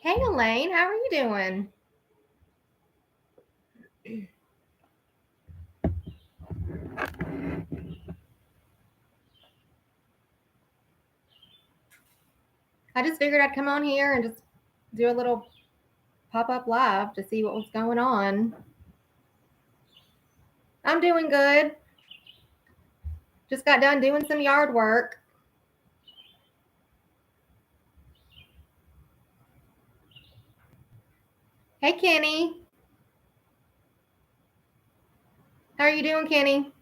Hey, Elaine, how are you doing? I just figured I'd come on here and just do a little pop up live to see what was going on. I'm doing good. Just got done doing some yard work. Hey, Kenny. How are you doing, Kenny?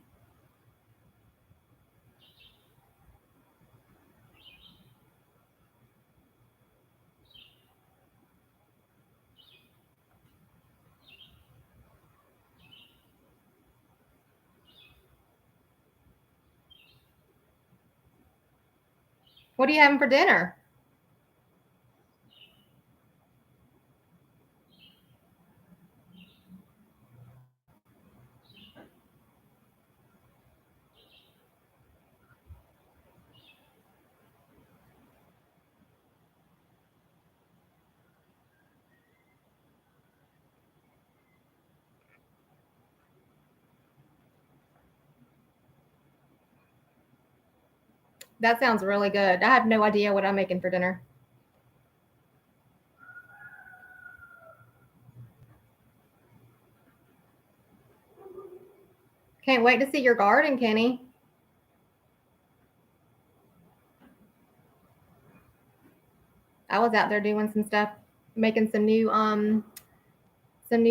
What are you having for dinner? That sounds really good. I have no idea what I'm making for dinner. Can't wait to see your garden, Kenny. I was out there doing some stuff, making some new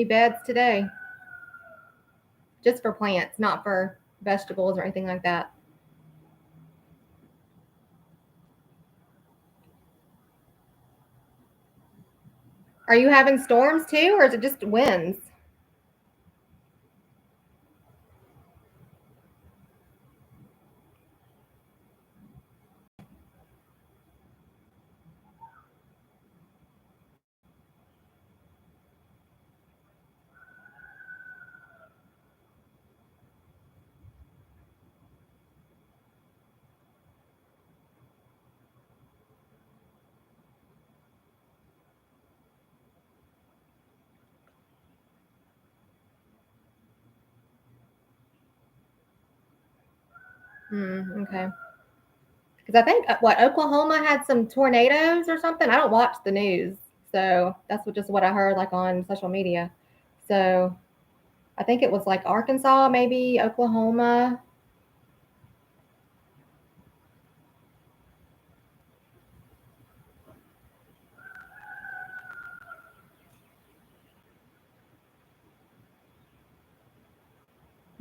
beds today, just for plants, not for vegetables or anything like that. Are you having storms too, or is it just winds? Okay. Because I think what Oklahoma had some tornadoes or something. I don't watch the news, so that's just what I heard like on social media. So I think it was like Arkansas, maybe Oklahoma.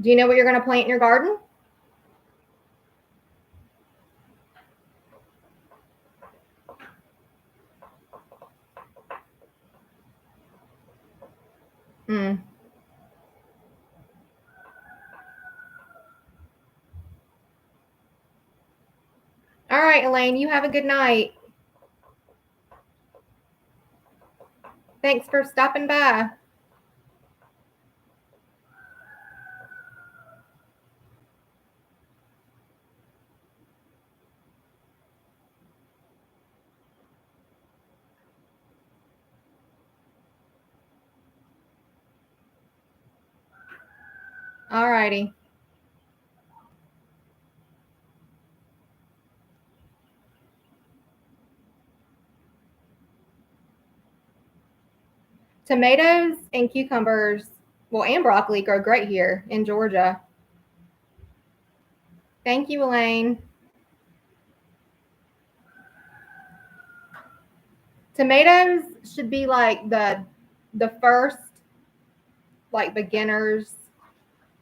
Do you know what you're going to plant in your garden? Mm. All right, Elaine, you have a good night. Thanks for stopping by. All righty. Tomatoes and cucumbers, well, and broccoli grow great here in Georgia. Thank you, Elaine. Tomatoes should be like the first like beginners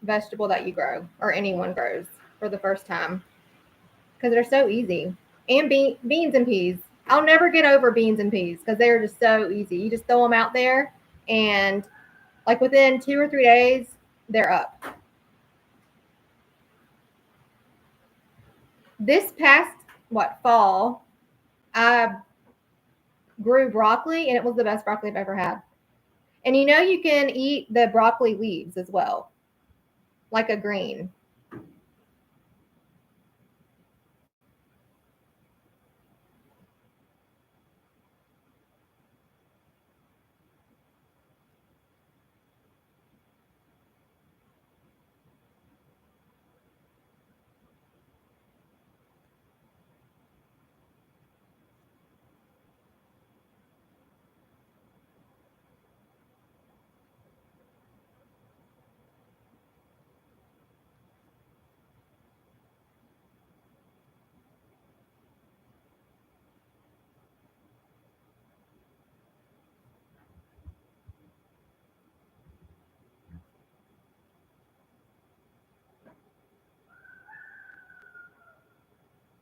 vegetable that you grow or anyone grows for the first time because they're so easy. And beans and peas. I'll never get over beans and peas because they're just so easy. You just throw them out there, and like within 2 or 3 days, they're up. This past fall, I grew broccoli, and it was the best broccoli I've ever had. And you can eat the broccoli leaves as well, like a green.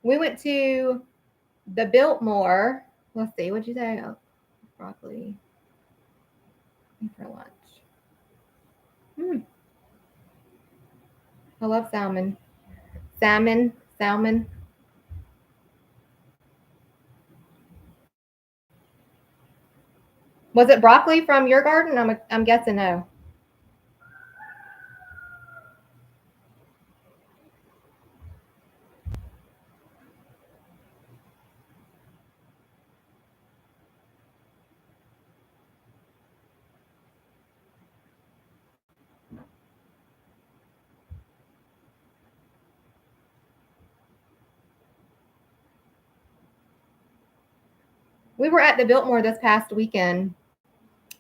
We went to the Biltmore. Let's see, what'd you say? Oh, broccoli for lunch. I love salmon. Salmon. Was it broccoli from your garden? I'm guessing no. We were at the Biltmore this past weekend,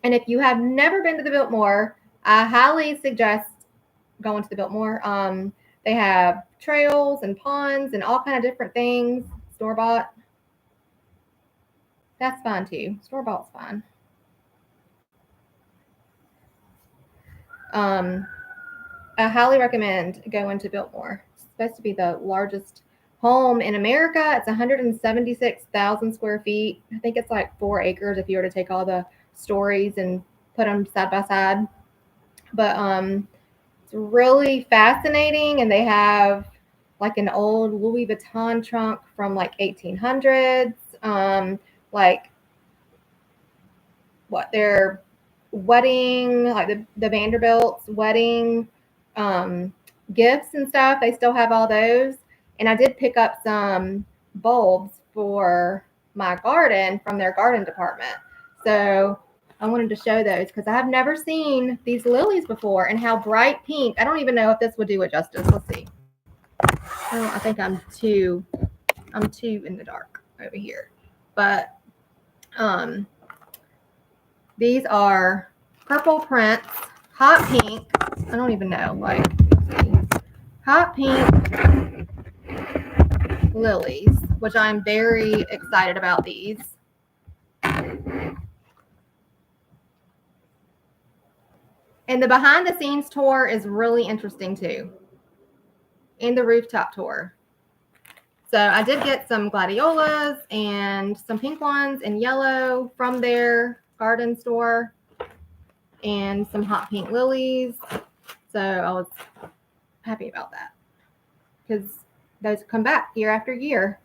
and if you have never been to the Biltmore, I highly suggest going to the Biltmore. They have trails and ponds and all kind of different things. Store bought. That's fine too. Store bought's fine. I highly recommend going to Biltmore. It's supposed to be the largest home in America. It's 176,000 square feet. I think it's like 4 acres if you were to take all the stories and put them side by side. But it's really fascinating, and they have like an old Louis Vuitton trunk from like 1800s. Like what their wedding, like the Vanderbilts wedding gifts and stuff. They still have all those. And I did pick up some bulbs for my garden from their garden department. So I wanted to show those because I have never seen these lilies before and how bright pink. I don't even know if this would do it justice. Let's see. Oh, I think I'm too in the dark over here. But these are Purple Prince, hot pink. I don't even know, like, hot pink lilies, which I'm very excited about these. And the behind the scenes tour is really interesting too. And the rooftop tour. So I did get some gladiolas and some pink ones in yellow from their garden store and some hot pink lilies. So I was happy about that because those come back year after year.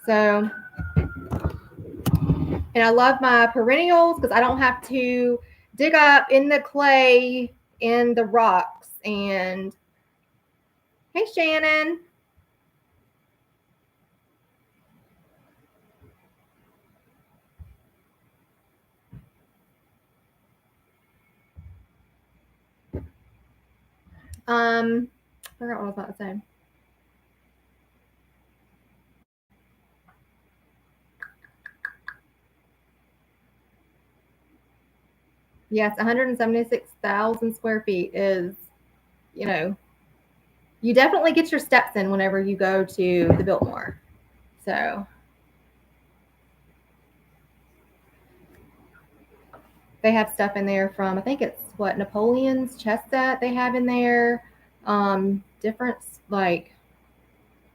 So, and I love my perennials because I don't have to dig up in the clay, in the rocks. And hey, Shannon. I forgot what I was about to say. Yes, 176,000 square feet is, you definitely get your steps in whenever you go to the Biltmore. So they have stuff in there from, I think it's what, Napoleon's chess set they have in there. Different, like,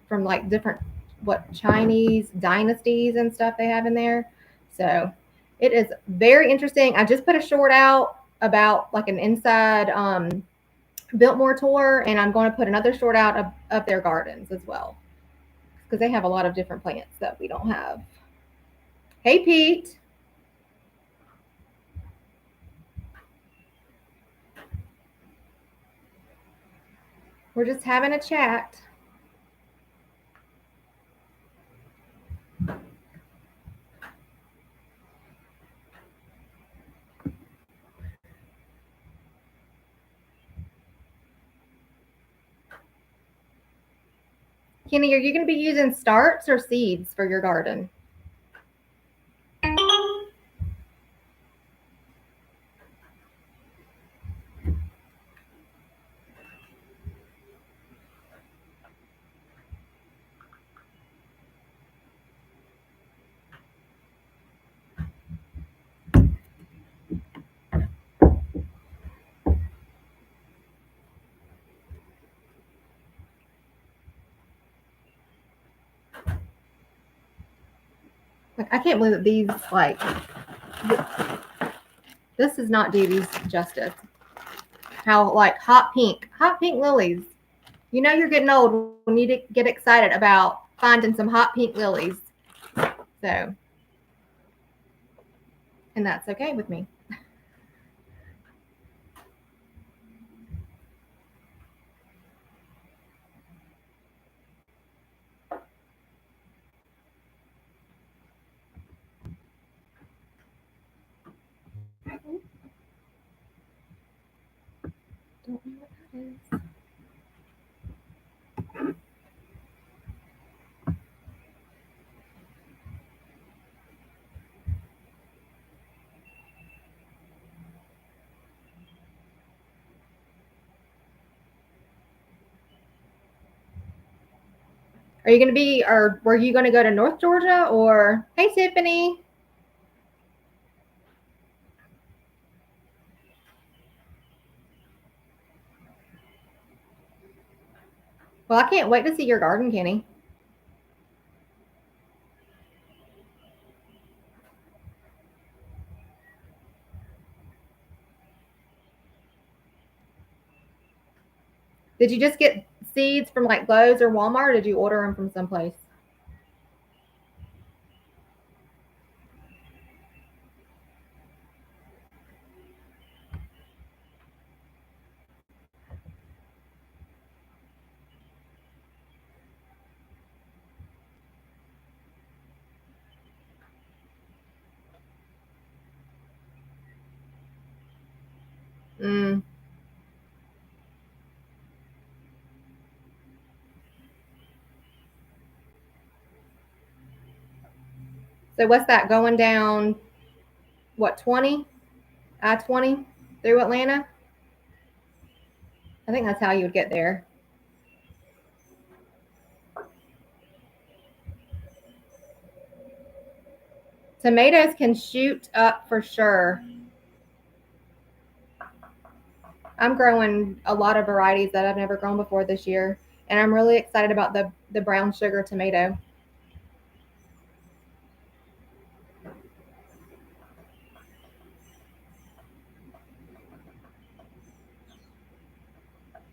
from like different, what, Chinese dynasties and stuff they have in there. So it is very interesting. I just put a short out about like an inside Biltmore tour, and I'm going to put another short out of their gardens as well because they have a lot of different plants that we don't have. Hey, Pete. We're just having a chat. Kenny, are you going to be using starts or seeds for your garden? I can't believe that these, like, this does not do these justice. How, like, hot pink lilies. You know you're getting old when you get excited about finding some hot pink lilies. So, and that's okay with me. Don't know what that is. Are you going to be, or were you going to go to North Georgia, or, hey, Tiffany? Well, I can't wait to see your garden, Kenny. Did you just get seeds from like Lowe's or Walmart, or did you order them from someplace? Mm. So what's that going down? What, 20? I-20 through Atlanta? I think that's how you would get there. Tomatoes can shoot up for sure. I'm growing a lot of varieties that I've never grown before this year, and I'm really excited about the brown sugar tomato.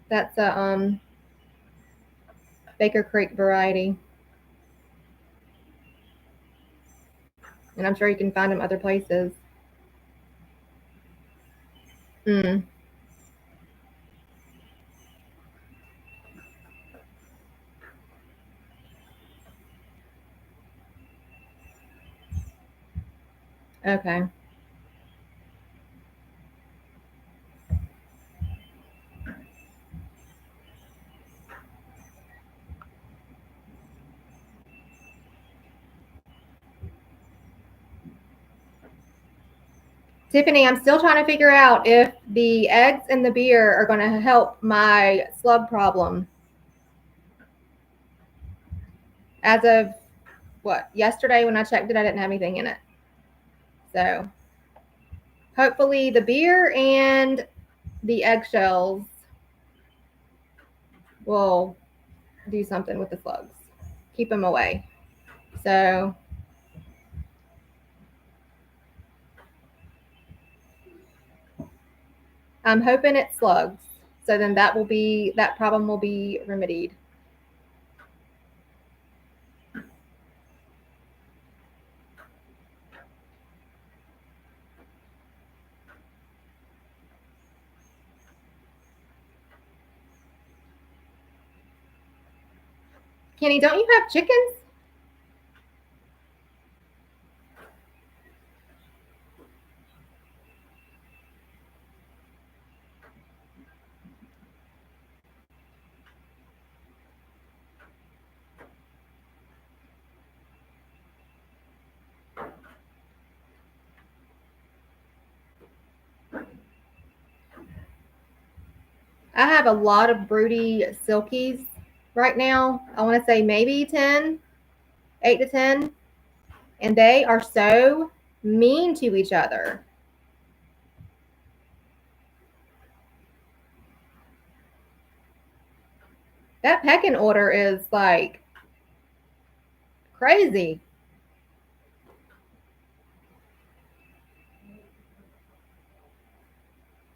That's a Baker Creek variety, and I'm sure you can find them other places. Mm. Okay. Tiffany, I'm still trying to figure out if the eggs and the beer are going to help my slug problem. As of what, yesterday when I checked it, I didn't have anything in it. So hopefully the beer and the eggshells will do something with the slugs, keep them away. So I'm hoping it's slugs. So then that problem will be remedied. Kenny, don't you have chickens? I have a lot of broody silkies right now. I want to say maybe 10, 8 to 10. And they are so mean to each other. That pecking order is like crazy.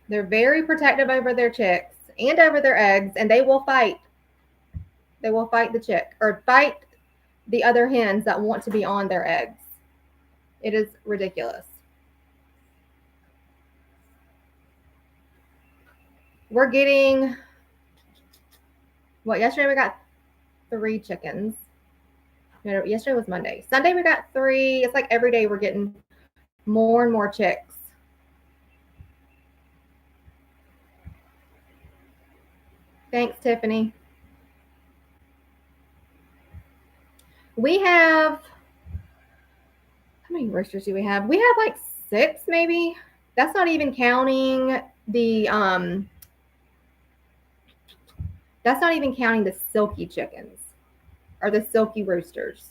They're very protective over their chicks and over their eggs, and they will fight. They will fight the chick or fight the other hens that want to be on their eggs. It is ridiculous. We're getting, yesterday we got 3 chickens. No, yesterday was Monday. Sunday we got 3. It's like every day we're getting more and more chicks. Thanks, Tiffany. We have, how many roosters do we have? We have like 6 maybe. That's not even counting the silky chickens or the silky roosters.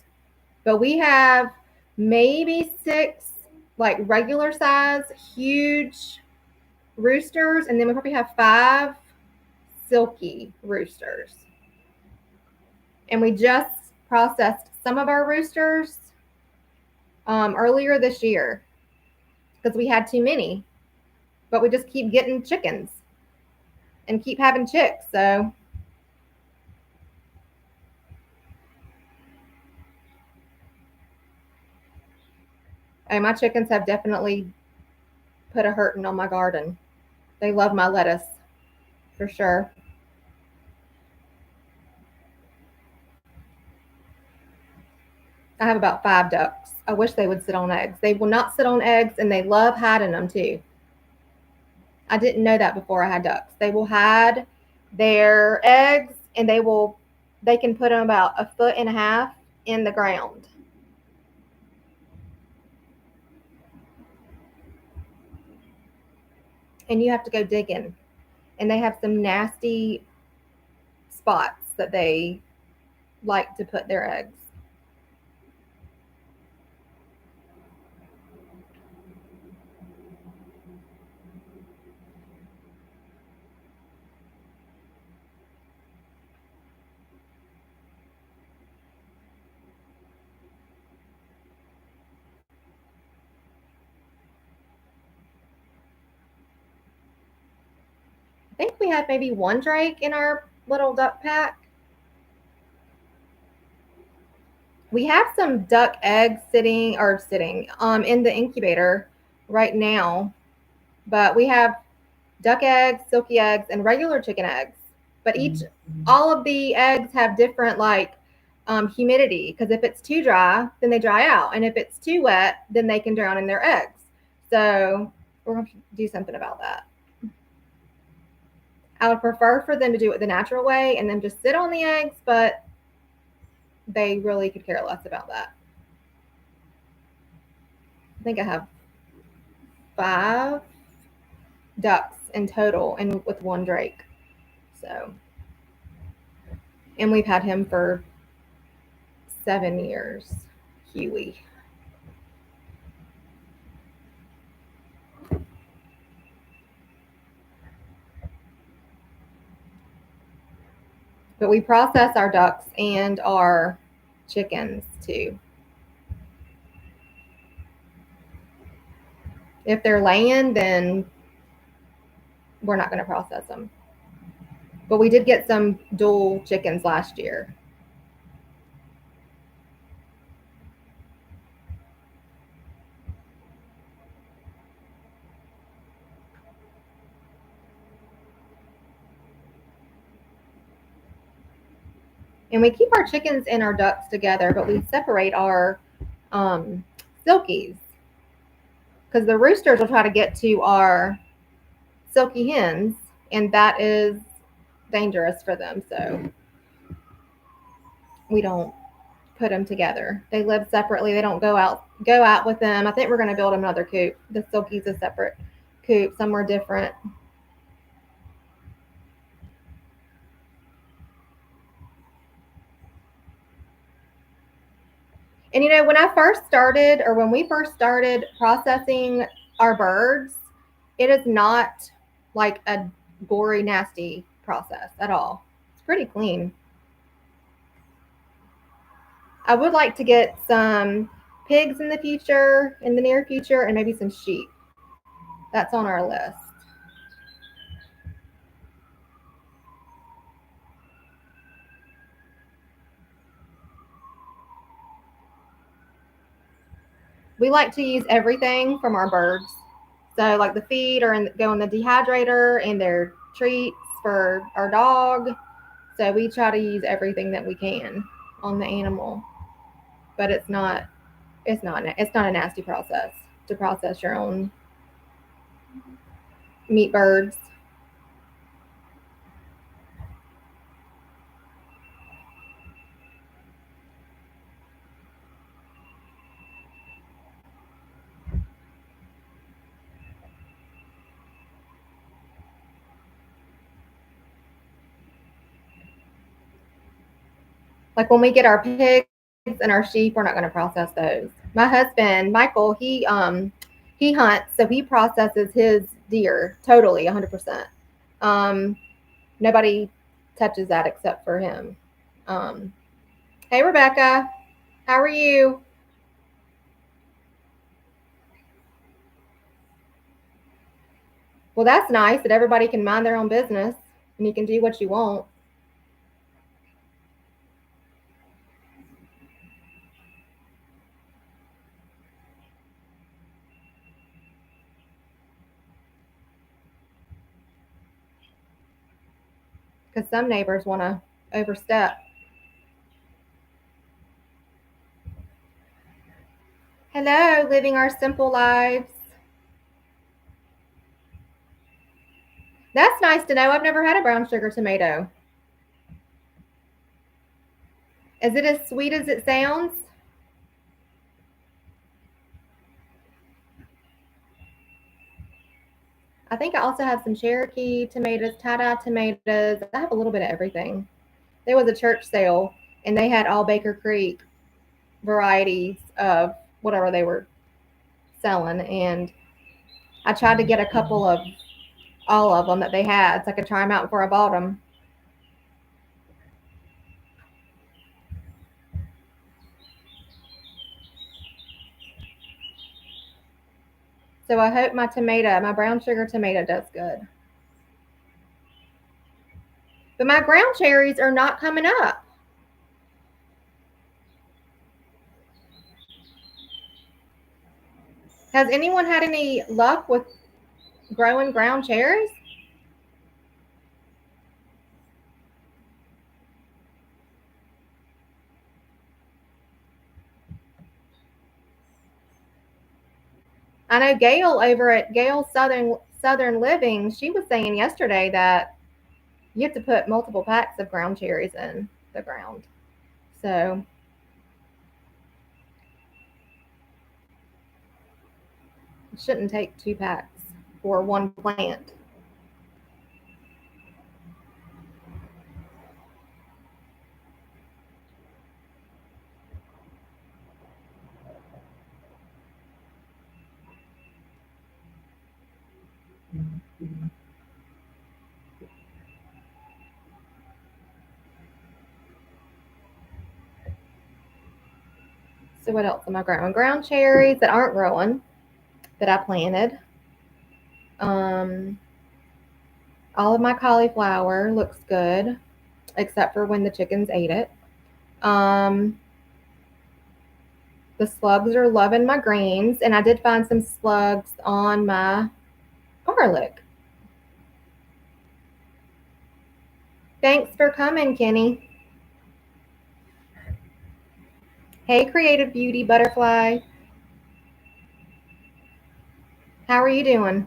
But we have maybe 6 like regular size huge roosters, and then we probably have 5 silky roosters. And we just processed some of our roosters earlier this year because we had too many, but we just keep getting chickens and keep having chicks. So my chickens have definitely put a hurting on my garden. They love my lettuce for sure. I have about 5 ducks. I wish they would sit on eggs. They will not sit on eggs, and they love hiding them too. I didn't know that before I had ducks. They will hide their eggs, and they can put them about 1.5 feet in the ground. And you have to go digging. And they have some nasty spots that they like to put their eggs. I think we have maybe 1 drake in our little duck pack. We have some duck eggs sitting in the incubator right now, but we have duck eggs, silky eggs, and regular chicken eggs. But all of the eggs have different humidity, because if it's too dry, then they dry out, and if it's too wet, then they can drown in their eggs. So we're going to do something about that. I would prefer for them to do it the natural way and then just sit on the eggs, but they really could care less about that. I think I have 5 ducks in total, and with 1 drake. So, and we've had him for 7 years, Huey. But we process our ducks and our chickens too. If they're laying, then we're not going to process them. But we did get some dual chickens last year. And we keep our chickens and our ducks together, but we separate our silkies, because the roosters will try to get to our silky hens, and that is dangerous for them. So we don't put them together. They live separately. They don't go out with them. I think we're going to build another coop. The silky's a separate coop, somewhere different. And when we first started processing our birds, it is not like a gory, nasty process at all. It's pretty clean. I would like to get some pigs in the near future, and maybe some sheep. That's on our list. we like to use everything from our birds. So like the feed go in the dehydrator and their treats for our dog. So we try to use everything that we can on the animal, but it's not a nasty process to process your own meat birds. Like when we get our pigs and our sheep, we're not going to process those. My husband, Michael, he hunts, so he processes his deer totally 100%. Um, Nobody touches that except for him. Um, hey, Rebecca, how are you? Well, that's nice that everybody can mind their own business and you can do what you want. Because some neighbors want to overstep. Hello, living our simple lives. That's nice to know. I've never had a brown sugar tomato. Is it as sweet as it sounds? I think I also have some Cherokee tomatoes, tie-dye tomatoes. I have a little bit of everything. There was a church sale, and they had all Baker Creek varieties of whatever they were selling, and I tried to get a couple of all of them that they had so I could try them out before I bought them. So I hope my brown sugar tomato does good. But my ground cherries are not coming up. Has anyone had any luck with growing ground cherries? I know Gail over at Gail Southern Living, she was saying yesterday that you have to put multiple packs of ground cherries in the ground. So it shouldn't take 2 packs for one plant. So what else am I growing? Ground cherries that aren't growing that I planted. Um, all of my cauliflower looks good, except for when the chickens ate it. Um, the slugs are loving my greens, and I did find some slugs on my garlic. Thanks for coming, Kenny. Hey, Creative Beauty Butterfly. How are you doing?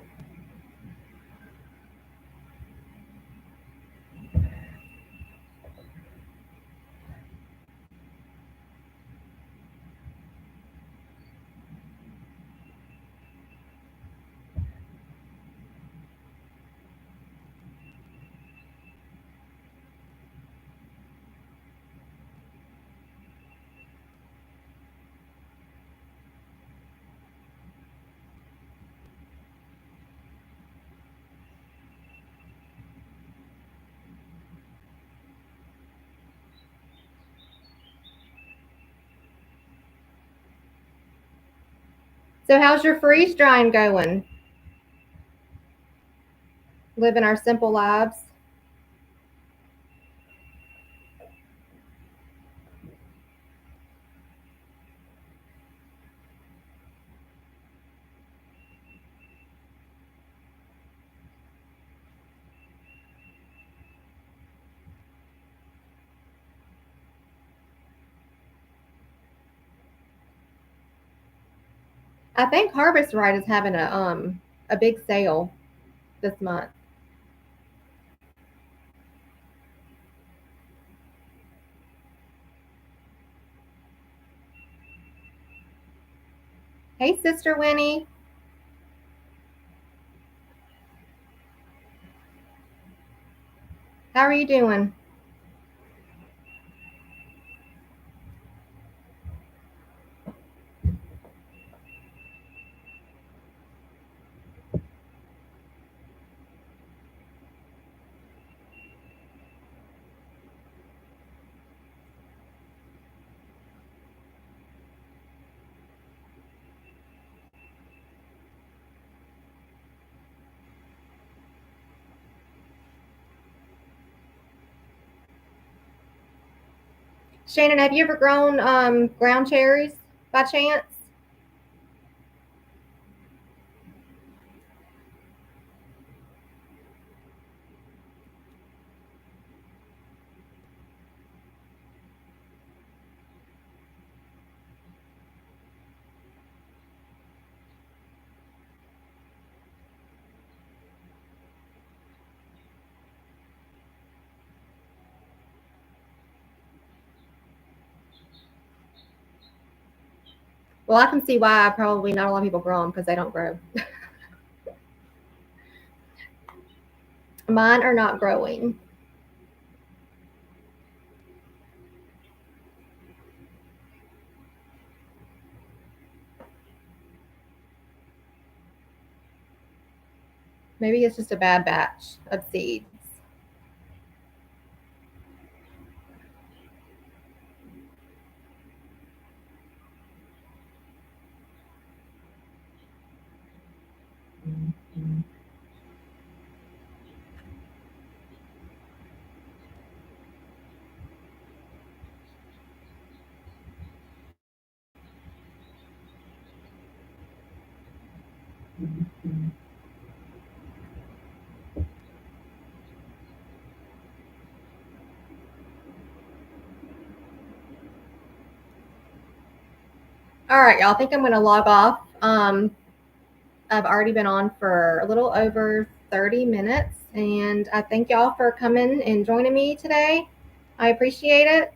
So, how's your freeze drying going? Living our simple lives. I think Harvest Right is having a big sale this month. Hey, Sister Winnie. How are you doing? Shannon, have you ever grown ground cherries by chance? Well, I can see why probably not a lot of people grow them because they don't grow. Mine are not growing. Maybe it's just a bad batch of seeds. All right, y'all. I think I'm going to log off. I've already been on for a little over 30 minutes, and I thank y'all for coming and joining me today. I appreciate it.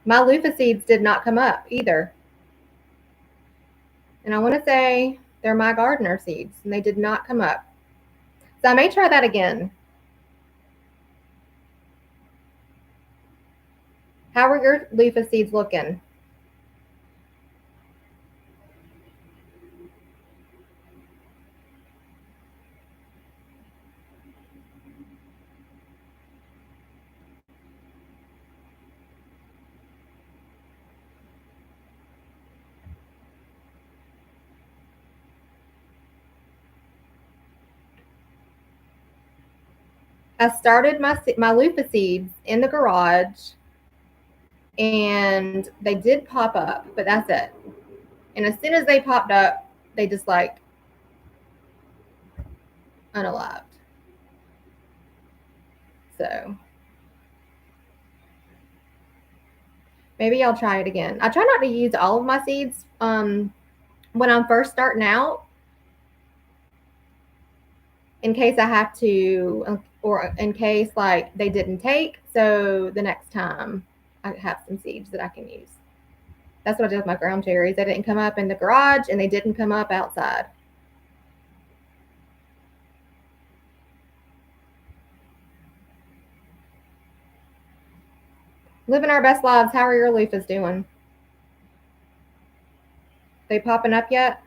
My loofah seeds did not come up either. And I want to say they're my gardener seeds, and they did not come up. So I may try that again. How are your loofah seeds looking? I started my loofah seeds in the garage, and they did pop up, but that's it. And as soon as they popped up, they just like unalived. So maybe I'll try it again. I try not to use all of my seeds when I'm first starting out, in case I have to, or in case like they didn't take. So the next time I have some seeds that I can use. That's what I did with my ground cherries. They didn't come up in the garage, and they didn't come up outside. Living our best lives. How are your loofahs doing? They popping up yet?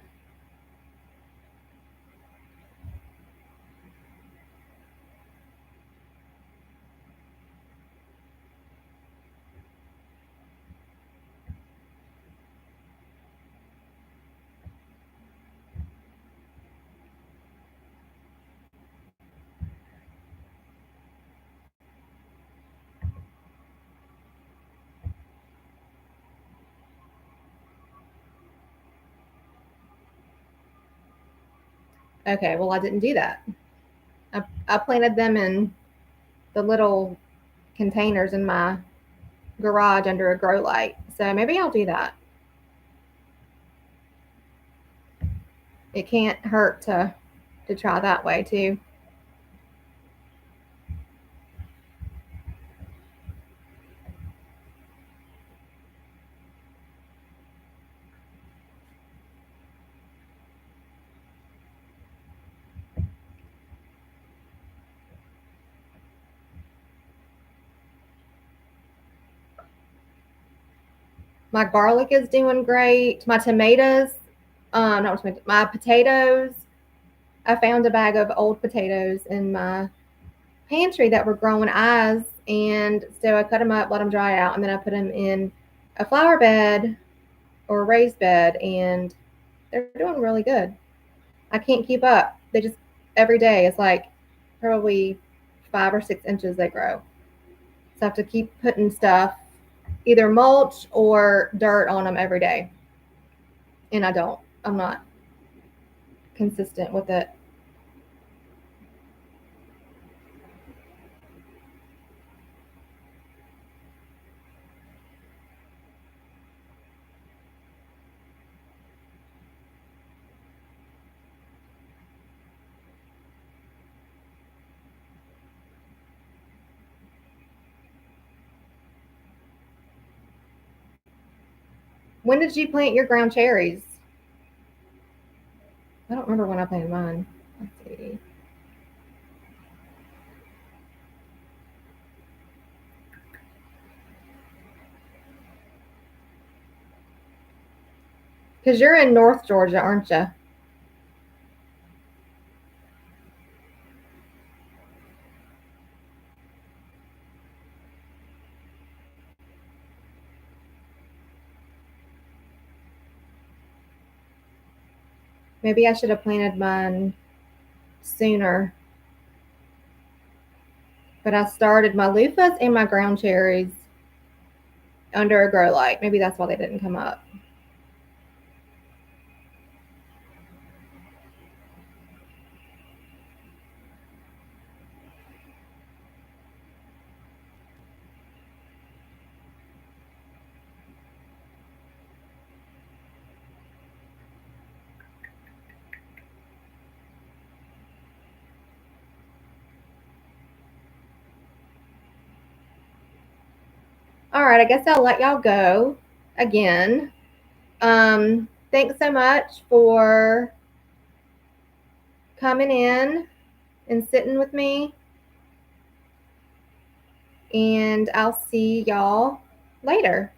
Okay, well, I didn't do that. I planted them in the little containers in my garage under a grow light. So maybe I'll do that. It can't hurt to try that way too. My garlic is doing great. My tomatoes, not tomatoes, my potatoes. I found a bag of old potatoes in my pantry that were growing eyes, and so I cut them up, let them dry out, and then I put them in a flower bed or a raised bed, and they're doing really good. I can't keep up. They just every day it's like probably 5 or 6 inches they grow. So I have to keep putting stuff, either mulch or dirt on them every day. And I don't. I'm not consistent with it. When did you plant your ground cherries? I don't remember when I planted mine. Let's see. Because you're in North Georgia, aren't you? Maybe I should have planted mine sooner. But I started my loofahs and my ground cherries under a grow light. Maybe that's why they didn't come up. All right, I guess I'll let y'all go again. Thanks so much for coming in and sitting with me. And I'll see y'all later.